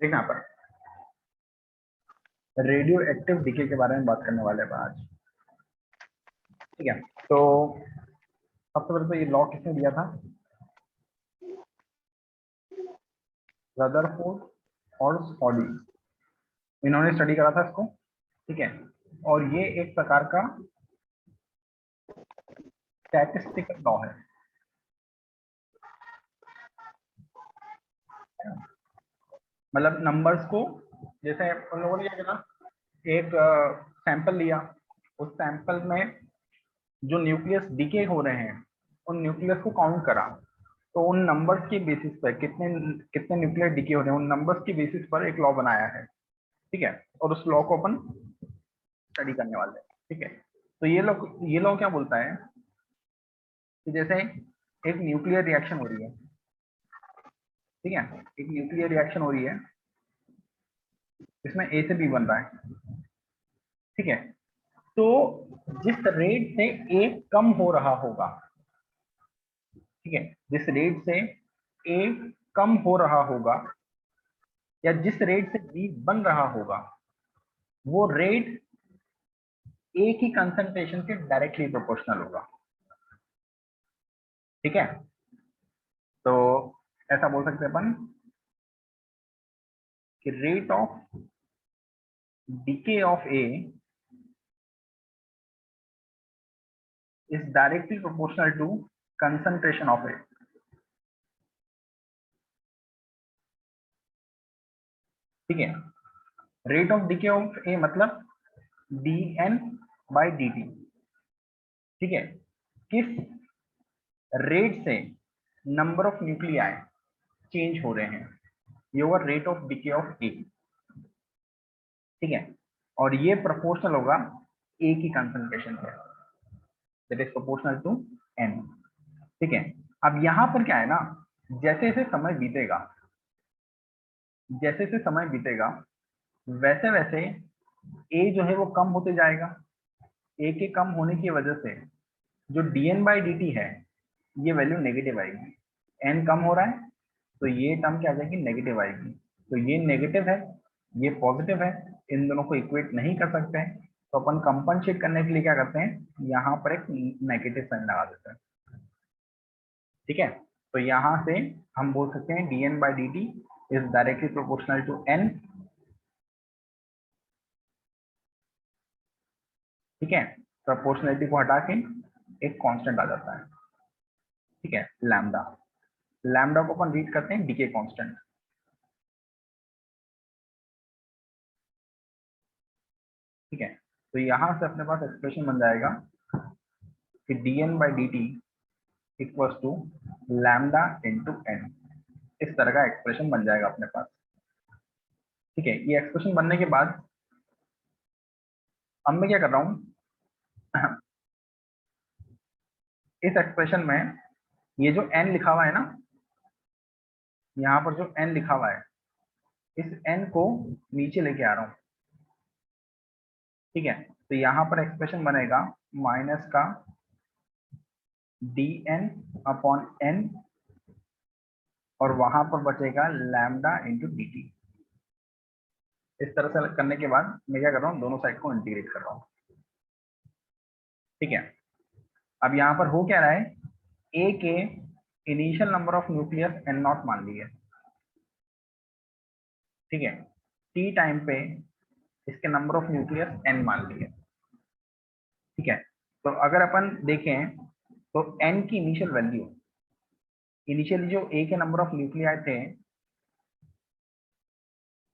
देखना पर radio active DK के बारे में बात करने वाले हैं आज। ठीक है, तो सबसे पहले तो ये लॉ किसने दिया था? रदरफोर्ड और स्टडी, इन्होंने स्टडी करा था इसको। ठीक है, और ये एक प्रकार का स्टैटिस्टिकल लॉ है। मतलब नंबर्स को, जैसे उन लोगों ने क्या करा, एक सैंपल लिया, उस सैंपल में जो न्यूक्लियस डीके हो रहे हैं उन न्यूक्लियस को काउंट करा, तो उन नंबर्स के बेसिस पर कितने कितने न्यूक्लियर डीके हो रहे हैं उन नंबर्स के बेसिस पर एक लॉ बनाया है। ठीक है, और उस लॉ को अपन स्टडी करने वाले हैं। ठीक है, तो ये लॉ क्या बोलता है कि जैसे एक न्यूक्लियर रिएक्शन हो रही है। ठीक है, एक न्यूक्लियर रिएक्शन हो रही है, इसमें ए से बी बन रहा है। ठीक है, तो जिस रेट से ए कम हो रहा होगा, ठीक है, जिस रेट से ए कम हो रहा होगा या जिस रेट से बी बन रहा होगा, वो रेट ए की कंसंट्रेशन के डायरेक्टली प्रोपोर्शनल होगा। ठीक है, तो ऐसा बोल सकते हैं अपन कि rate of decay of A is directly proportional to concentration of A. ठीक है, rate of decay of A मतलब D N by D T. ठीक है, किस रेट से नंबर ऑफ न्यूक्लियाई चेंज हो रहे हैं, ये होगा rate of decay of A. ठीक है, और ये प्रोपोर्शनल होगा ए की कंसंट्रेशन से, that is proportional to N. ठीक है, अब यहां पर क्या है ना, जैसे जैसे समय बीतेगा, जैसे जैसे समय बीतेगा वैसे वैसे ए जो है वो कम होते जाएगा। ए के कम होने की वजह से जो D N by D T है, ये वैल्यू नेगेटिव आएगी। एन कम हो रहा है तो ये टर्म क्या आ जाएगी, नेगेटिव आएगी। तो ये नेगेटिव है, ये पॉजिटिव है, इन दोनों को इक्वेट नहीं कर सकते हैं, तो अपन कंपनसेट करने के लिए क्या करते हैं, यहाँ पर एक नेगेटिव साइन लगा देते हैं। ठीक है, तो यहाँ से हम बोल सकते हैं D N by D T is directly proportional to N. ठीक है, प्रोपोर्शनलिटी को हटा के एक कांस्टेंट आ जाता है। ठीक है, लैम्डा, लैम्डा को अपन रीड करते हैं डीके कांस्टेंट। ठीक है, तो यहां से अपने पास एक्सप्रेशन बन जाएगा कि D N by D T equals to lambda into N. इस तरह का एक्सप्रेशन बन जाएगा अपने पास। ठीक है, ये एक्सप्रेशन बनने के बाद अब मैं क्या कर रहा हूँ इस एक्सप्रेशन में ये जो n लिखा हुआ है ना, यहाँ पर जो n लिखा हुआ है, इस n को नीचे लेके आ रहा हूँ। ठीक है, तो यहाँ पर एक्सप्रेशन बनेगा माइनस का डी एन अपॉन एन, और वहां पर बचेगा लैम्डा इंटू डी टी। इस तरह से करने के बाद मैं क्या कर रहा हूँ, दोनों साइड को इंटीग्रेट कर रहा हूँ। ठीक है, अब यहाँ पर हो क्या रहा है, ए के initial number of nucleus N not मान ली है। ठीक है, टी टाइम पे इसके नंबर ऑफ न्यूक्लियस एन मान ली है। ठीक है, तो अगर अपन देखें तो एन की इनिशियल वैल्यू, इनिशियली जो ए के नंबर ऑफ न्यूक्लियाई थे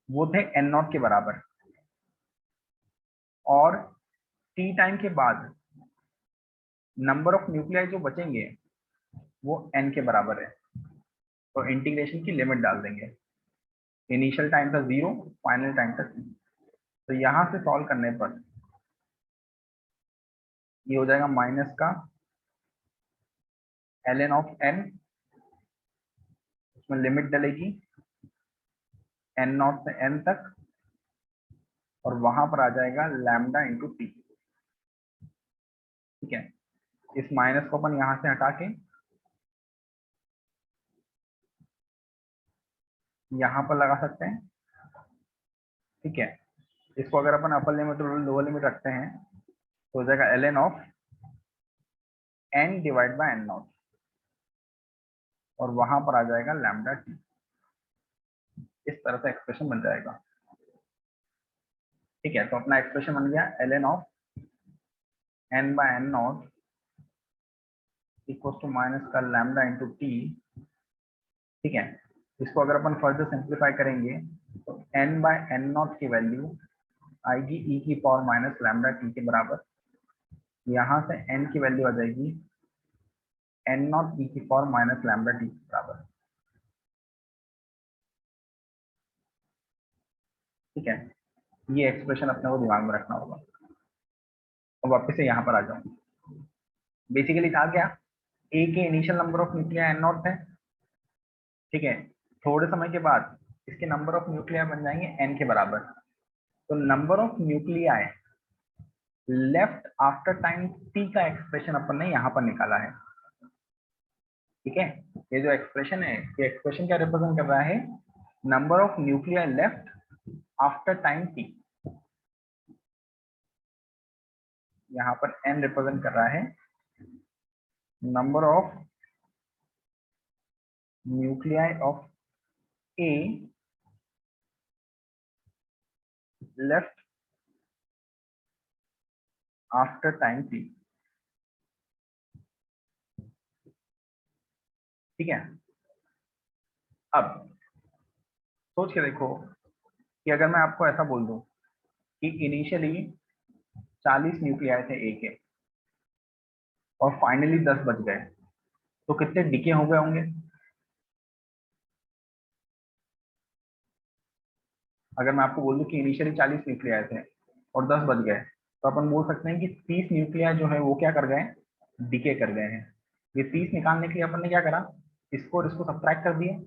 वो थे एन नॉट के बराबर, और टी टाइम के बाद नंबर ऑफ न्यूक्लियाई जो बचेंगे वो एन के बराबर है। तो इंटीग्रेशन की लिमिट डाल देंगे, इनिशियल टाइम था 0, फाइनल टाइम था 3। तो यहां से सॉल्व करने पर ये हो जाएगा माइनस का एल एन ऑफ एन, उसमें लिमिट डलेगी एन नॉट से एन तक, और वहां पर आ जाएगा लैम्डा इंटू टी। ठीक है, इस माइनस को अपन यहाँ से हटा के यहाँ पर लगा सकते हैं, ठीक है। इसको अगर अपन अपर लिमिट और लोअर लिमिट रखते हैं तो हो जाएगा ln of n divide by n not, और वहां पर आ जाएगा लैम्डा टी। इस तरह से एक्सप्रेशन बन जाएगा, ठीक है। तो अपना एक्सप्रेशन बन गया ln of n by n not equal to minus का लैम्डा इंटू टी, ठीक है। इसको अगर अपन फर्दर सिंप्लीफाई करेंगे तो n बाय n नॉट की वैल्यू आएगी e की पावर माइनस लैम्डा टी के बराबर। यहाँ से n की वैल्यू आ जाएगी n नॉट e की पावर माइनस लैम्डा टी के बराबर, ठीक है। ये एक्सप्रेशन अपने को दिमाग में रखना होगा। अब वापस से यहाँ पर आ जाऊँ, बेसिकली था क्या, ए के initial number of nuclei n not है, ठीक है। थोड़े समय के बाद इसके नंबर ऑफ न्यूक्लिया बन जाएंगे n के बराबर। तो number of nuclei left after time t का एक्सप्रेशन अपन ने यहाँ पर निकाला है, ठीक है। ये जो एक्सप्रेशन है, ये एक्सप्रेशन क्या रिप्रेजेंट कर रहा है, number of nuclei left after time t। यहाँ पर n रिप्रेजेंट कर रहा है number of nuclei of a left after time t, ठीक है। अब सोच के देखो कि अगर मैं आपको ऐसा बोल दूं कि इनिशियली 40 न्यूक्लियाई थे ए के और फाइनली 10 बच गए, तो कितने डिके हो गए होंगे। अगर मैं आपको बोल दूं कि इनिशियली 40 न्यूक्लियाई थे और 10 बच गए, तो अपन बोल सकते हैं कि 30 न्यूक्लियाई जो है वो क्या कर गए, डिके कर गए हैं। ये 30 निकालने के लिए अपन ने क्या करा, इसको और इसको सब्ट्रैक्ट कर दिया,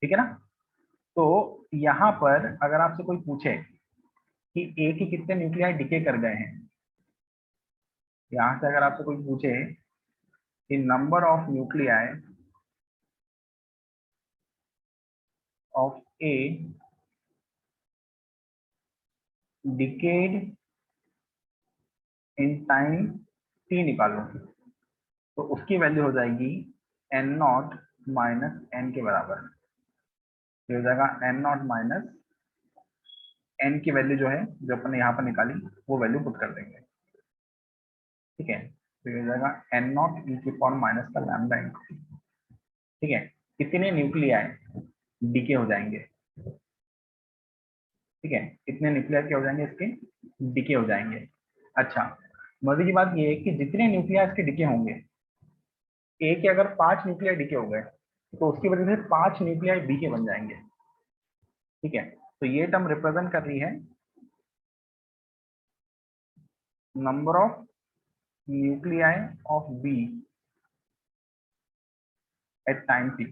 ठीक है ना। तो यहाँ पर अगर आपसे कोई पूछे कि ए के कितने न्यूक्लियाई डिके कर गए हैं, यहाँ से अगर आपसे कोई पूछे कि number of nuclei of a decade in time T निकालो, तो उसकी वैल्यू हो जाएगी एन नॉट माइनस एन के बराबर। ये हो जाएगा एन नॉट माइनस एन की वैल्यू जो है, जो अपन ने यहाँ पर निकाली, वो वैल्यू पुट कर देंगे, ठीक है। तो ये हो जाएगा एन नॉट ई की पावर माइनस का लैम्डा इंटू, ठीक है। कितने न्यूक्लियाई डीके हो जाएंगे, ठीक है, कितने न्यूक्लियाई क्या हो जाएंगे, इसके डीके हो जाएंगे। अच्छा, मजे की बात ये है कि जितने न्यूक्लियाई इसके डीके होंगे, ए के अगर 5 न्यूक्लियाई डीके हो गए तो उसकी वजह से 5 न्यूक्लियाई बी के बन जाएंगे, ठीक है। तो ये टर्म रिप्रेजेंट कर रही है number of nuclei of B at time T,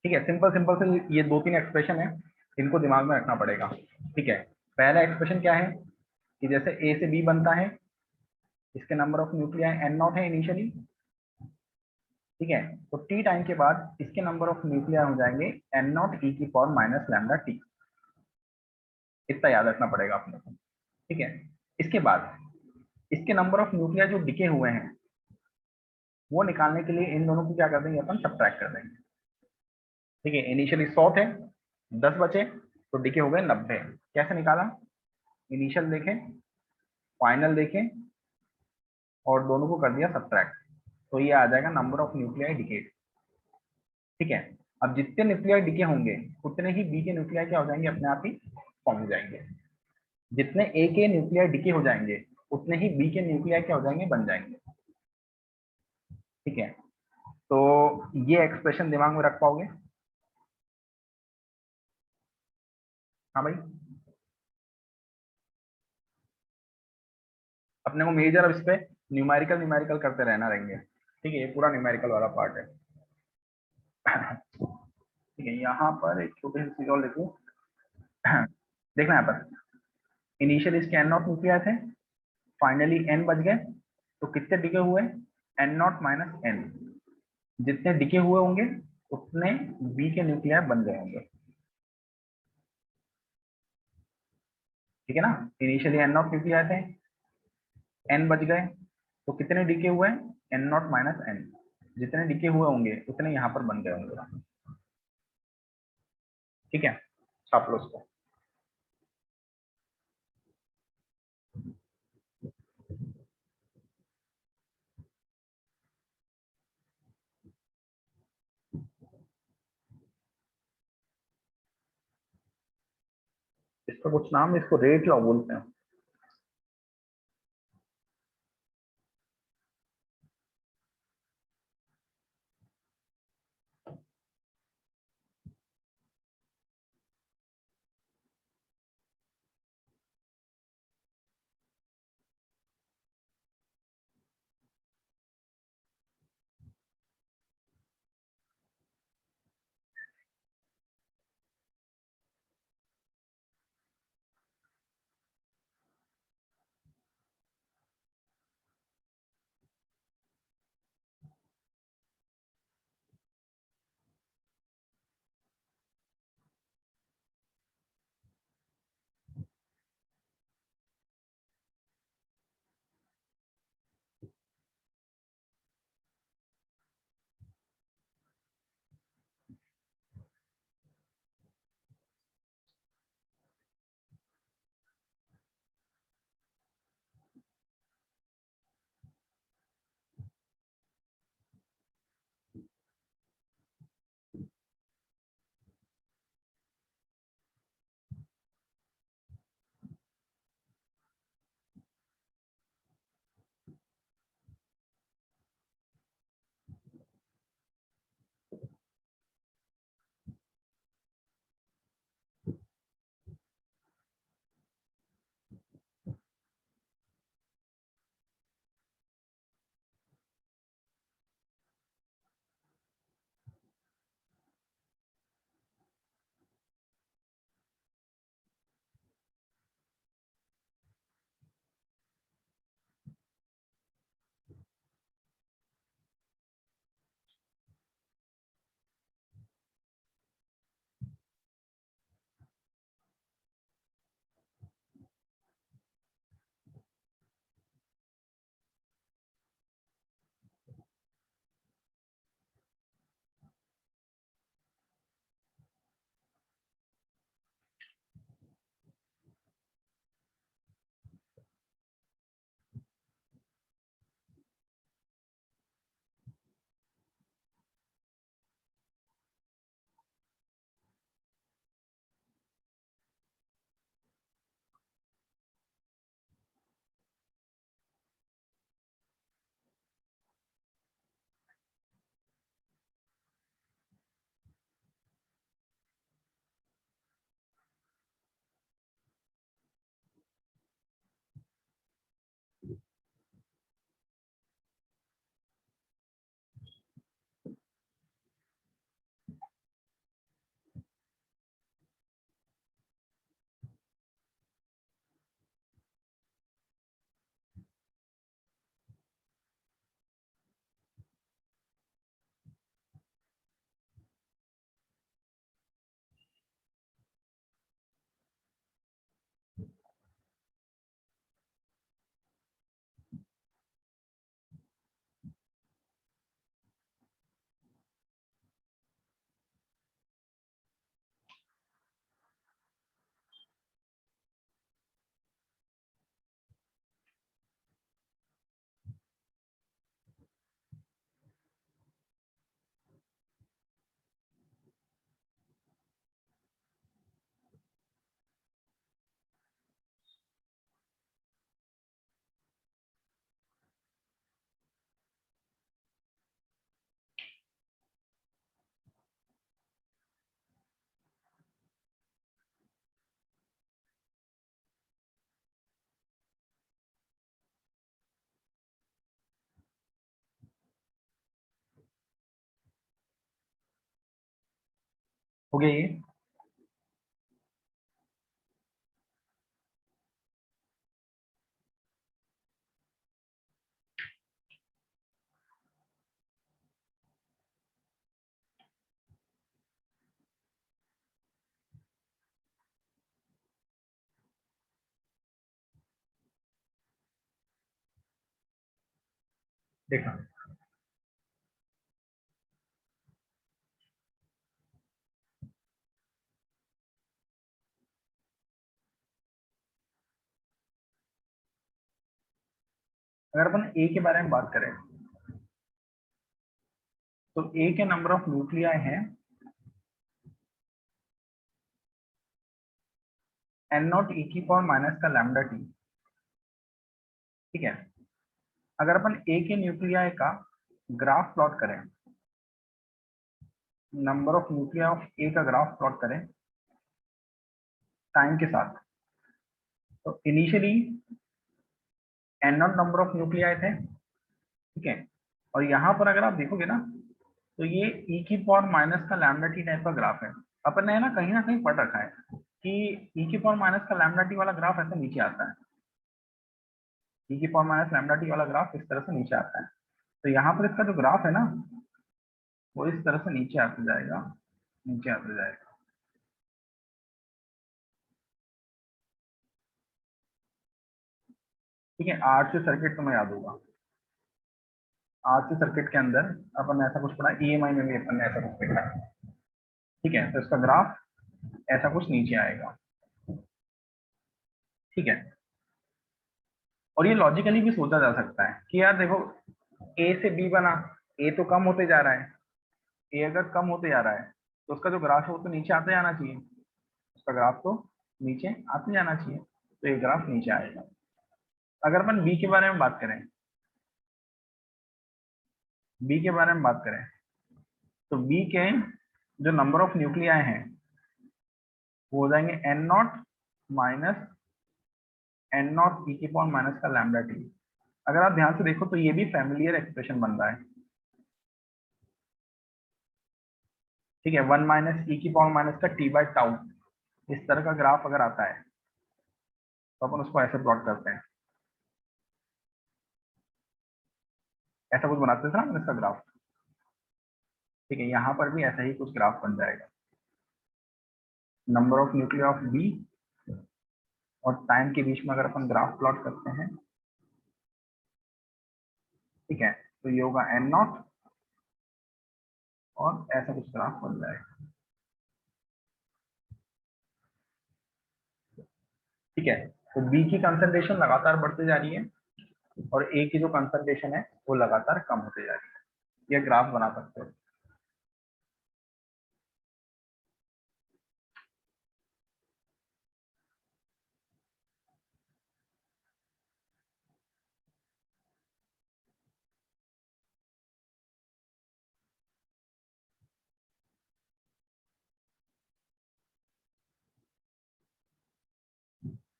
ठीक है। सिंपल सिंपल से ये 2-3 एक्सप्रेशन है, इनको दिमाग में रखना पड़ेगा, ठीक है। पहला एक्सप्रेशन क्या है कि जैसे ए से बी बनता है, इसके number of nuclei N naught है इनिशियली, ठीक है। तो टी टाइम के बाद इसके नंबर ऑफ न्यूक्लियाई हो जाएंगे एन नॉट ई की पावर माइनस लैम्डा टी। इतना याद रखना पड़ेगा अपने को, ठीक है। इसके बाद इसके नंबर ऑफ न्यूक्लियाई जो डिके हुए हैं वो निकालने के लिए इन दोनों को क्या कर देंगे, अपन सब्ट्रैक्ट कर देंगे, ठीक है। इनिशियली 100 थे, 10 बचे, तो डिके हो गए 90। कैसे निकाला, इनिशियल देखें, फाइनल देखें, और दोनों को कर दिया सब्ट्रैक्ट, तो ये आ जाएगा नंबर ऑफ न्यूक्लियाई डिकेड, ठीक है। अब जितने न्यूक्लियाई डिके होंगे उतने ही बी के न्यूक्लियाई क्या हो जाएंगे, अपने आप ही फॉर्म हो जाएंगे। जितने ए के न्यूक्लियाई डिके हो जाएंगे उतने ही बी के न्यूक्लियाई क्या हो जाएंगे, बन जाएंगे, ठीक है। तो ये एक्सप्रेशन दिमाग में रख पाओगे, हाँ भाई। अपने को मेजर अब इस पे न्यूमेरिकल न्यूमेरिकल करते रहना रहेंगे, ठीक है। ये पूरा न्यूमेरिकल वाला पार्ट है, ठीक है। यहाँ पर एक छोटी सी चीज और लिखूं, देखना यहाँ पर इनिशियल इसके एन नॉट न्यूक्लियाई थे, फाइनली एन बच गए, तो कितने डिके हुए, एन नॉट माइनस एन, जितने डिके हुए होंगे उतने बी के न्यूक्लियाई बन गए होंगे। ठीक है ना, इनिशियली एन नॉट न्यूक्लियाई थे, एन बच गए, तो कितने डीके हुए, एन नॉट माइनस एन, जितने डीके हुए होंगे उतने यहाँ पर बन गए होंगे। ठीक है, छाप लो उसको। इसका कुछ नाम, इसको रेट लॉ बोलते हैं। हो गया ये। देखना, अगर अपन ए के बारे में बात करें तो ए के नंबर ऑफ न्यूक्लियाई हैं एन नॉट ई की पावर माइनस का लैम्डा टी। ठीक है, अगर अपन ए के न्यूक्लियाई का ग्राफ प्लॉट करें, number of nuclei of A का ग्राफ प्लॉट करें टाइम के साथ, तो initially N naught number of nuclei थे। ठीक है, और यहाँ पर अगर आप देखोगे ना तो ये ई की पावर माइनस का लैम्डा टी टाइप का ग्राफ है। अपन ने ना कहीं पढ़ रखा है कि ई की पावर माइनस का लैम्डा टी वाला ग्राफ ऐसे नीचे आता है। ई की पावर माइनस लैम्डा टी वाला ग्राफ इस तरह से नीचे आता है। तो यहाँ पर इसका जो ग्राफ है ना वो इस तरह से नीचे आते जाएगा, नीचे आते जाएगा। ठीक है, आरसी सर्किट तुम्हें याद होगा, आरसी सर्किट के अंदर अपन ने ऐसा कुछ पढ़ा, ईएमआई में भी अपन ने ऐसा कुछ देखा है। ठीक है, तो इसका ग्राफ ऐसा कुछ नीचे आएगा। ठीक है, और ये लॉजिकली भी सोचा जा सकता है कि यार देखो ए से बी बना, ए तो कम होते जा रहा है, ए अगर कम होते जा रहा है तो उसका जो ग्राफ है वो तो नीचे आते जाना चाहिए, उसका ग्राफ तो नीचे आते जाना चाहिए, तो ये ग्राफ नीचे आएगा। अगर अपन बी के बारे में बात करें, बी के बारे में बात करें तो बी के जो नंबर ऑफ न्यूक्लियाई हैं वो हो जाएंगे N naught minus N naught ई की पावर माइनस का लैम्डा टी। अगर आप ध्यान से देखो तो ये भी फैमिलियर एक्सप्रेशन बन रहा है। ठीक है, 1 - ई की पावर माइनस का टी बाई टाउ, इस तरह का ग्राफ अगर आता है तो अपन उसको ऐसे प्लॉट करते हैं, ऐसा कुछ बनाते थे ना इसका ग्राफ। ठीक है, यहाँ पर भी ऐसा ही कुछ ग्राफ बन जाएगा, number of nuclei of B और टाइम के बीच में अगर अपन ग्राफ प्लॉट करते हैं। ठीक है, तो ये होगा एन नॉट और ऐसा कुछ ग्राफ बन जाएगा। ठीक है, तो बी की कंसंट्रेशन लगातार बढ़ती जा रही है और ए की जो कंसंट्रेशन है वो लगातार कम होती जा रही है। ये ग्राफ बना सकते हो।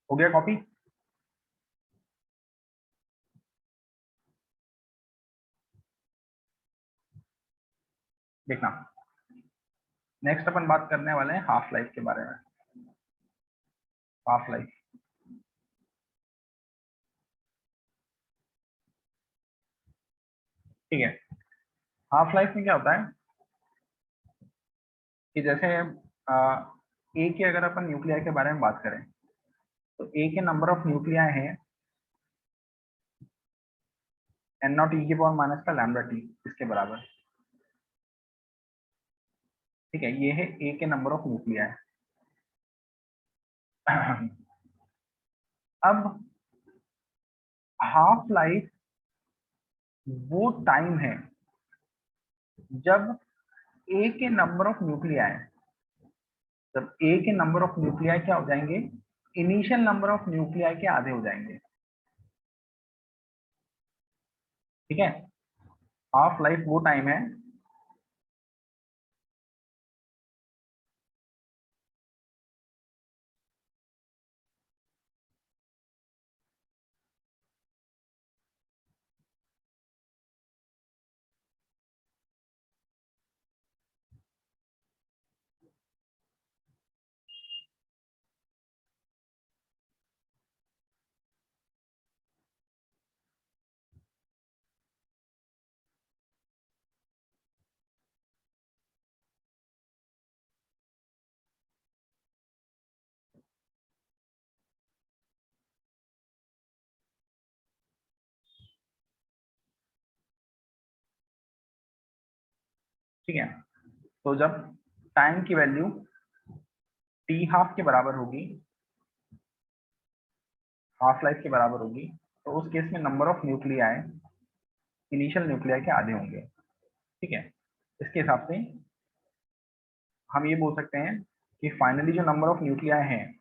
हो गया कॉपी? देखना, नेक्स्ट अपन बात करने वाले हैं हाफ लाइफ के बारे में। हाफ लाइफ, ठीक है, हाफ लाइफ में क्या होता है कि जैसे ए के अगर अपन न्यूक्लिया के बारे में बात करें तो ए के नंबर ऑफ न्यूक्लिया हैं एन नॉट ई की पावर माइनस का लैम्डा टी, इसके बराबर। ठीक है, ये है ए के नंबर ऑफ न्यूक्लिया है। अब हाफ लाइफ वो टाइम है जब ए के नंबर ऑफ न्यूक्लिया है, जब ए के नंबर ऑफ न्यूक्लिया क्या हो जाएंगे, इनिशियल नंबर ऑफ न्यूक्लिया के आधे हो जाएंगे। ठीक है, हाफ लाइफ वो टाइम है ठीक है। तो जब टाइम की वैल्यू टी हाफ के बराबर होगी, हाफ लाइफ के बराबर होगी, तो उस केस में number of nuclei initial nuclei के आधे होंगे। ठीक है। इसके हिसाब से हम ये बोल सकते हैं कि फाइनली जो नंबर ऑफ न्यूक्लियाई हैं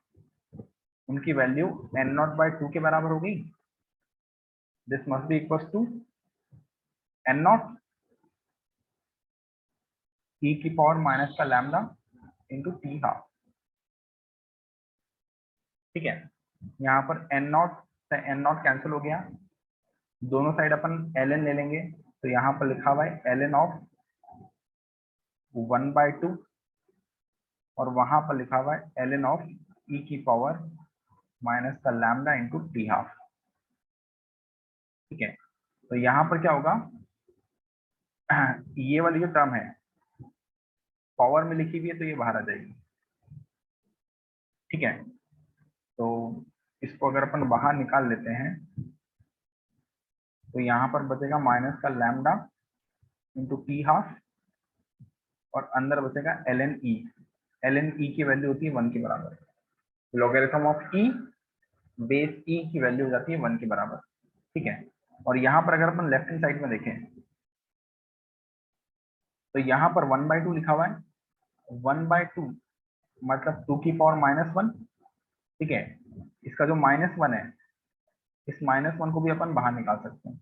उनकी वैल्यू n0/2 के बराबर होगी। This must be equals to n0 e की पावर माइनस का लैम्डा इंटू टी हाफ। ठीक है। यहाँ पर n0 से n0 कैंसिल हो गया, दोनों साइड अपन ln ले लेंगे, तो यहाँ पर लिखा हुआ है ln ऑफ 1/2 और वहां पर लिखा हुआ है ln ऑफ e की पावर माइनस का लैम्डा इंटू टी हाफ। ठीक है। तो यहाँ पर क्या होगा, ये वाली जो टर्म है पावर में लिखी हुई है तो ये बाहर आ जाएगी। ठीक है। तो इसको अगर अपन बाहर निकाल लेते हैं तो यहाँ पर बचेगा माइनस का लैम्डा इंटू टी हाफ और अंदर बचेगा ln e। ln e की वैल्यू होती है 1 के बराबर। Logarithm of e base e की वैल्यू हो जाती है 1 के बराबर। ठीक है। और यहाँ पर अगर अपन लेफ्ट हैंड साइड में देखें तो यहाँ पर 1/2 लिखा हुआ है, 1/2 मतलब 2 की पावर -1। ठीक है। इसका जो -1 है, इस -1 को भी अपन बाहर निकाल सकते हैं।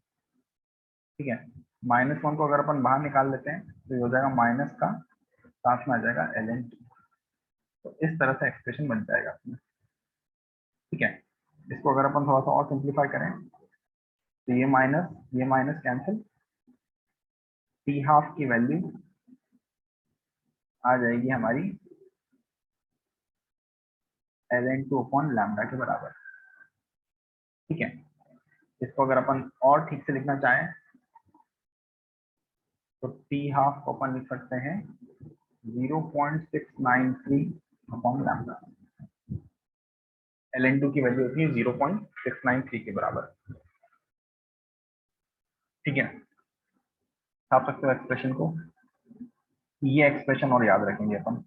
ठीक है। -1 को अगर अपन बाहर निकाल लेते हैं तो ये हो जाएगा माइनस का, साथ में आ जाएगा ln। तो इस तरह से एक्सप्रेशन बन जाएगा। ठीक है। इसको अगर अपन थोड़ा सा और सिंप्लीफाई करें तो ये माइनस कैंसिल, टी हाफ की वैल्यू आ जाएगी हमारी ln2/λ के बराबर। ठीक है। इसको अगर अपन और ठीक से लिखना चाहें तो टी हाफ को अपन लिख सकते हैं 0.693/λ। ln2 की वैल्यू होती है 0.693 के बराबर। ठीक है। छाप सकते हो एक्सप्रेशन को, ये एक्सप्रेशन और याद रखेंगे अपन।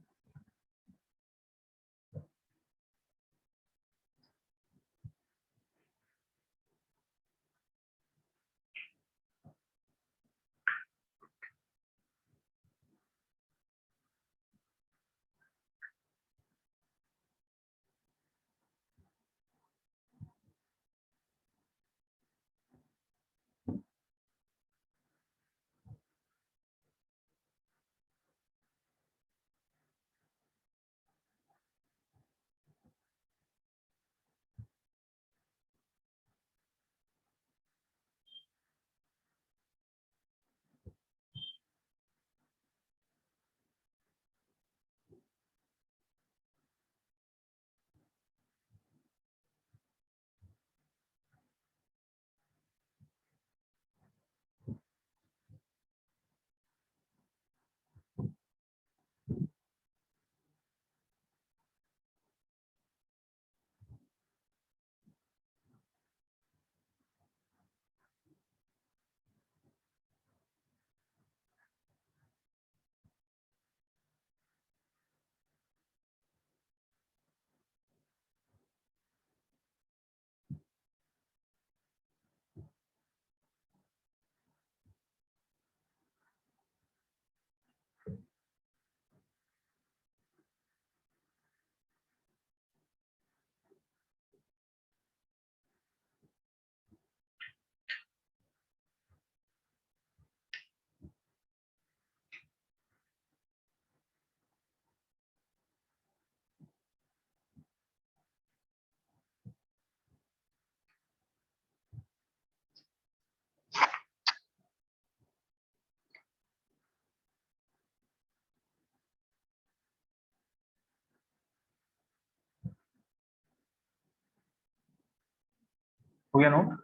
हो गया नोट?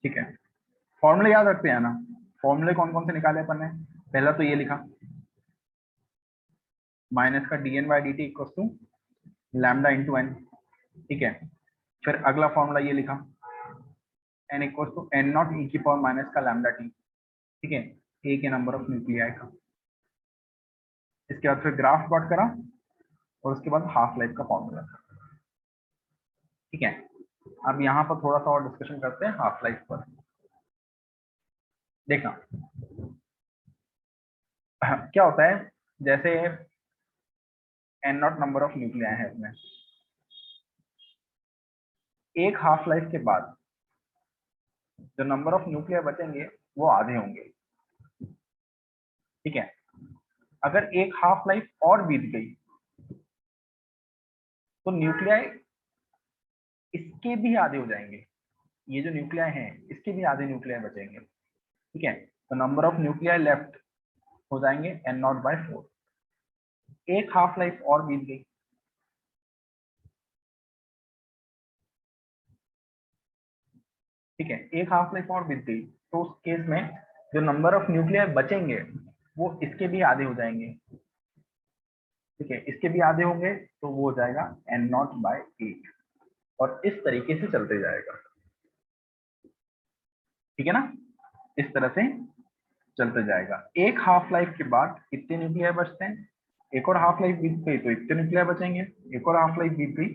ठीक है। फॉर्मूले याद रखते हैं ना? फॉर्मूले कौन कौन से निकाले अपन ने? पहला तो ये लिखा, माइनस का dn/dt equal to lambda into N. ठीक है। फिर अगला फॉर्मूला ये लिखा, n equal to N naught ई की पावर माइनस का लैम्डा टी, ठीक है, ए के नंबर ऑफ न्यूक्लियाई का। इसके बाद फिर ग्राफ प्लॉट करा और उसके बाद हाफ लाइफ का फॉर्मूला, ठीक है। अब यहाँ पर थोड़ा सा और डिस्कशन करते हैं हाफ लाइफ पर। देखना क्या होता है, जैसे N naught number of nuclei है इसमें, एक हाफ लाइफ के बाद जो नंबर ऑफ न्यूक्लियाई बचेंगे वो आधे होंगे, ठीक है। अगर एक हाफ लाइफ और बीत गई तो न्यूक्लियाई इसके भी आधे हो जाएंगे, ये जो न्यूक्लियाई हैं इसके भी आधे न्यूक्लियाई बचेंगे, ठीक है। तो नंबर ऑफ न्यूक्लियाई लेफ्ट हो जाएंगे एन नॉट बाय 4। एक हाफ लाइफ और बीत गई, ठीक है, एक हाफ लाइफ और बीत गई तो उस केस में जो नंबर ऑफ न्यूक्लियाई बचेंगे वो इसके भी आधे हो जाएंगे, ठीक है, इसके भी आधे होंगे तो वो हो जाएगा एन नॉट बाय 8, और इस तरीके से चलते जाएगा, ठीक है ना। इस तरह से चलते जाएगा। एक हाफ लाइफ के बाद कितने न्यूक्लियाई बचते हैं, एक और हाफ लाइफ बीत गई तो इतने न्यूक्लियाई बचेंगे, एक और हाफ लाइफ बीत गई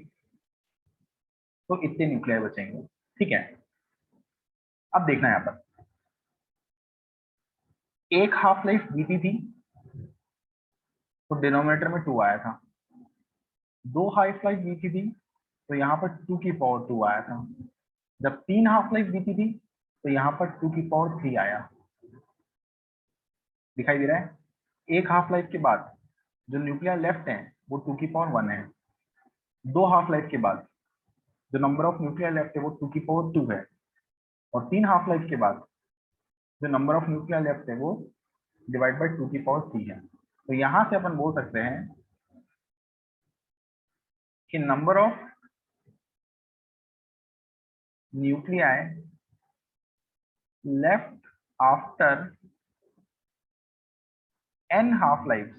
तो इतने न्यूक्लियाई बचेंगे, ठीक है। अब देखना यहाँ पर, एक हाफ लाइफ बीती थी तो डिनोमिनेटर में 2 आया था, दो हाफ लाइफ बीती थी तो यहाँ पर 2 की पावर 2 आया था, जब 3 हाफ लाइफ बीती थी तो यहाँ पर 2 की पावर 3 आया, दिखाई दे रहा है। एक हाफ लाइफ के बाद जो न्यूक्लियर लेफ्ट है वो 2 की पावर 1 है, दो हाफ लाइफ के बाद जो नंबर ऑफ न्यूक्लियर लेफ्ट है वो 2 की पावर 2 है, और 3 हाफ लाइफ के बाद जो नंबर ऑफ न्यूक्लियर लेफ्ट है वो डिवाइड बाई 2 की पावर 3 है। तो यहाँ से अपन बोल सकते हैं कि number of nuclei left after n half lives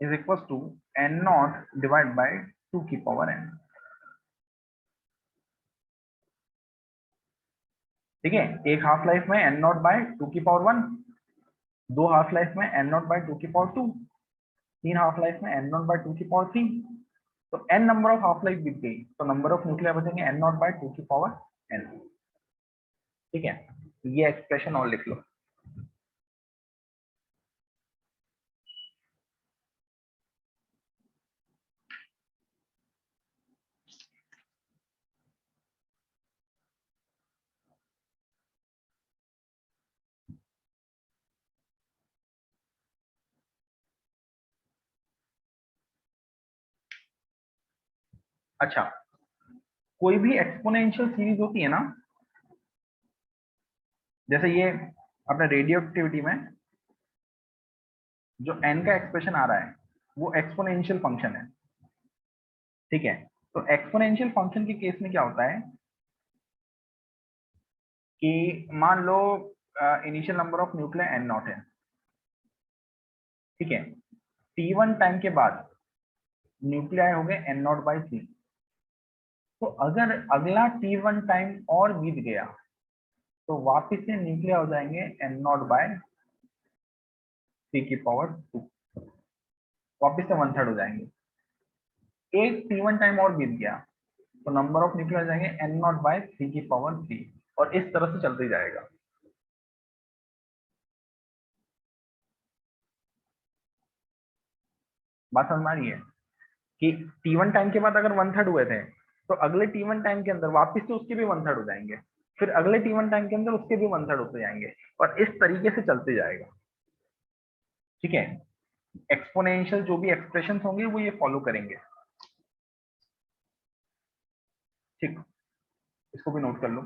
is equals to n naught divided by 2 की पावर n, ठीक है। एक हाफ लाइफ में n नॉट बाय 2 की पावर 1, दो हाफ लाइफ में n नॉट बाय 2 की पावर 2, तीन हाफ लाइफ में n नॉट बाय 2 की पावर 3। तो n number of half life बीत गई तो नंबर ऑफ न्यूक्लियर बचेंगे n नॉट बाय 2 की पावर n, ठीक है। ये एक्सप्रेशन और लिख लो। अच्छा, कोई भी एक्सपोनेंशियल सीरीज होती है ना, जैसे ये अपने रेडियो एक्टिविटी में जो n का एक्सप्रेशन आ रहा है वो एक्सपोनेंशियल फंक्शन है, ठीक है। तो एक्सपोनेंशियल फंक्शन के केस में क्या होता है कि मान लो initial number of nuclear N naught है, ठीक है, T1 टाइम के बाद न्यूक्लियर हो गए एन नॉट बाई 3। तो अगर अगला T1 टाइम और बीत गया तो वापिस से न्यूक्लियर हो जाएंगे एन नॉट बाय 3 की पावर 2, वापिस से 1/3 हो जाएंगे। एक T1 टाइम और बीत गया तो नंबर ऑफ न्यूक्लियर हो जाएंगे एन नॉट बाय 3 की पावर 3, और इस तरह से चलते जाएगा। बात समझ में आ रही है कि T1 टाइम के बाद अगर 1/3 हुए थे तो अगले T1 टाइम के अंदर वापस से उसके भी 1/3 हो जाएंगे, फिर अगले T1 टाइम के अंदर उसके भी 1/3 होते जाएंगे, और इस तरीके से चलते जाएगा, ठीक है। एक्सपोनेंशियल जो भी एक्सप्रेशन होंगे वो ये फॉलो करेंगे, ठीक। इसको भी नोट कर लो।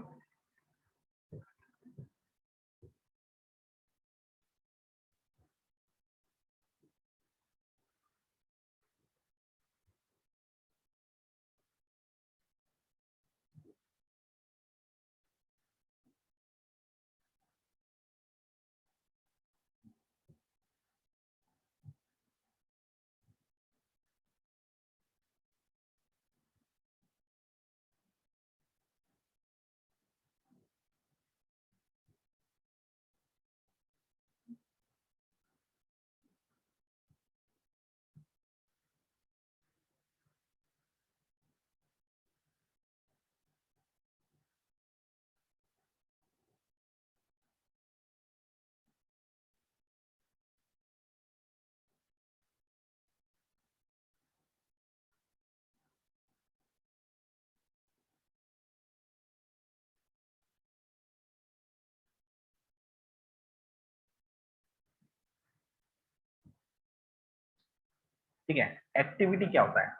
ठीक है। एक्टिविटी क्या होता है?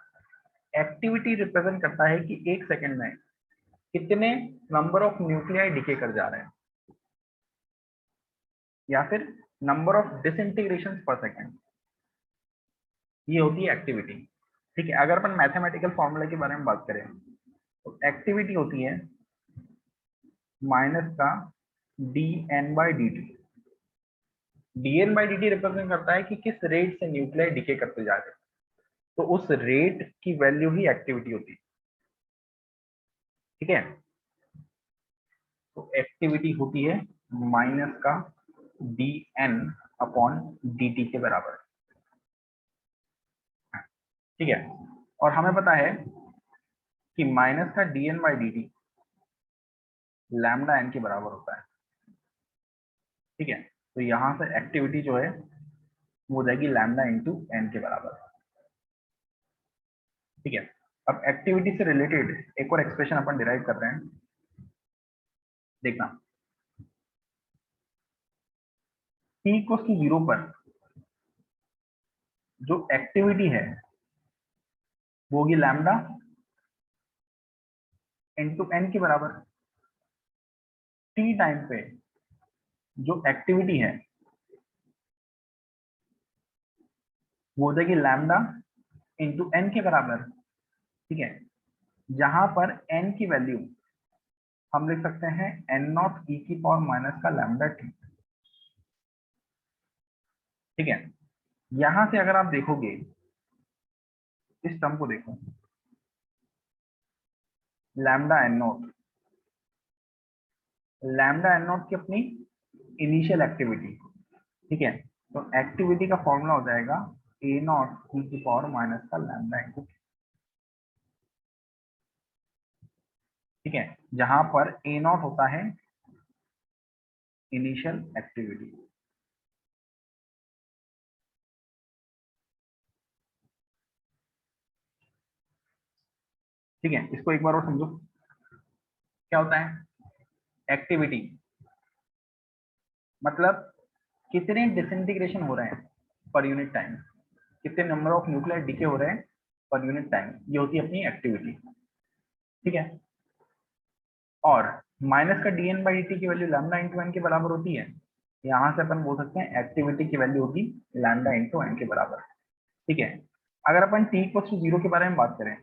एक्टिविटी रिप्रेजेंट करता है कि एक सेकंड में कितने नंबर ऑफ न्यूक्लियाई डिके कर जा रहे हैं, या फिर नंबर ऑफ डिसइंटीग्रेशन पर सेकंड, ये होती है एक्टिविटी। ठीक है। अगर अपन मैथमेटिकल फॉर्मूला के बारे में बात करें तो एक्टिविटी होती है माइनस का D N by D T. D N by D T represent करता है कि किस रेट से न्यूक्लियाई डिके करते जा रहे हैं, तो उस रेट की वैल्यू ही एक्टिविटी होती है। ठीक है। तो एक्टिविटी होती है माइनस का D N upon D T के बराबर। ठीक है। और हमें पता है कि माइनस का D N by D T lambda N के बराबर होता है। ठीक है। तो यहां से एक्टिविटी जो है वो हो जाएगी लैम्डा इंटू एन के बराबर। ठीक है। अब एक्टिविटी से रिलेटेड एक और एक्सप्रेशन अपन डिराइव कर रहे हैं, देखना। t इक्वल्स टू 0 पर जो एक्टिविटी है वो होगी लैम्डा इंटू एन के बराबर। टी टाइम पे जो एक्टिविटी है वो हो जाएगी लैम्डा इंटू एन के बराबर। ठीक है। जहां पर एन की वैल्यू हम लिख सकते हैं एन नॉट ई की पावर माइनस का लैम्डा टी। ठीक है। यहां से अगर आप देखोगे इस टर्म को देखो, lambda N naught, lambda N naught की अपनी इनिशियल एक्टिविटी। ठीक है। तो एक्टिविटी का फॉर्मूला हो जाएगा ए नॉट ई की पावर माइनस का लैम्डा इंटू। ठीक है। जहां पर ए नॉट होता है इनिशियल एक्टिविटी। ठीक है। इसको एक बार और समझो, क्या होता है एक्टिविटी, मतलब कितने डिसइंटीग्रेशन हो रहे हैं पर यूनिट टाइम, कितने नंबर ऑफ न्यूक्लियर डीके हो रहे हैं पर यूनिट टाइम, ये होती है अपनी एक्टिविटी। ठीक है। और माइनस का D N by D T की वैल्यू लैम्डा इंटू एन के बराबर होती है। यहां से अपन बोल सकते हैं एक्टिविटी की वैल्यू होगी लैम्डा इंटू एन के बराबर। ठीक है। अगर अपन टी इक्वल टू 0 के बारे में बात करें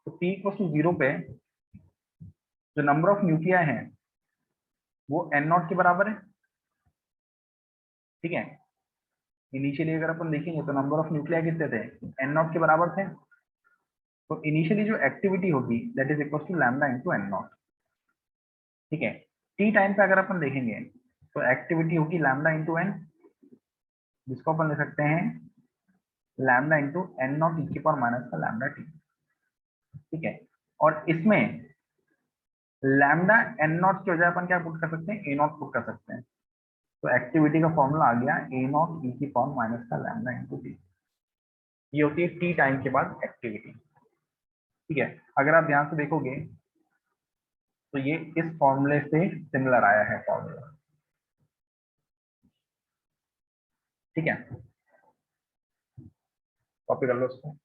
तो टी इक्वल टू 0 पे जो नंबर ऑफ न्यूक्लिया है वो एन नॉट के बराबर है। ठीक है। इनिशियली अगर अपन देखेंगे तो नंबर ऑफ न्यूक्लिया कितने थे, एन नॉट के बराबर थे। तो इनिशियली जो एक्टिविटी होगी that is equal to lambda into N naught. ठीक है। टी टाइम पे अगर अपन देखेंगे तो एक्टिविटी होगी लैम्डा इंटू एन, जिसको अपन ले सकते हैं लैम्डा इंटू एन नॉट ई की पावर माइनस का लैम्डा टी। ठीक है। और इसमें लैम्डा एन नॉट की वजह अपन क्या पुट कर सकते हैं, ए नॉट पुट कर सकते हैं। तो एक्टिविटी का फॉर्मूला आ गया ए नॉट ई की पावर माइनस का लैम्डा इंटू टी। ये होती है टी टाइम के बाद एक्टिविटी। ठीक है। अगर आप ध्यान से देखोगे तो ये इस फॉर्मूले से सिमिलर आया है फॉर्मूला। ठीक है। कॉपी कर लो उसको।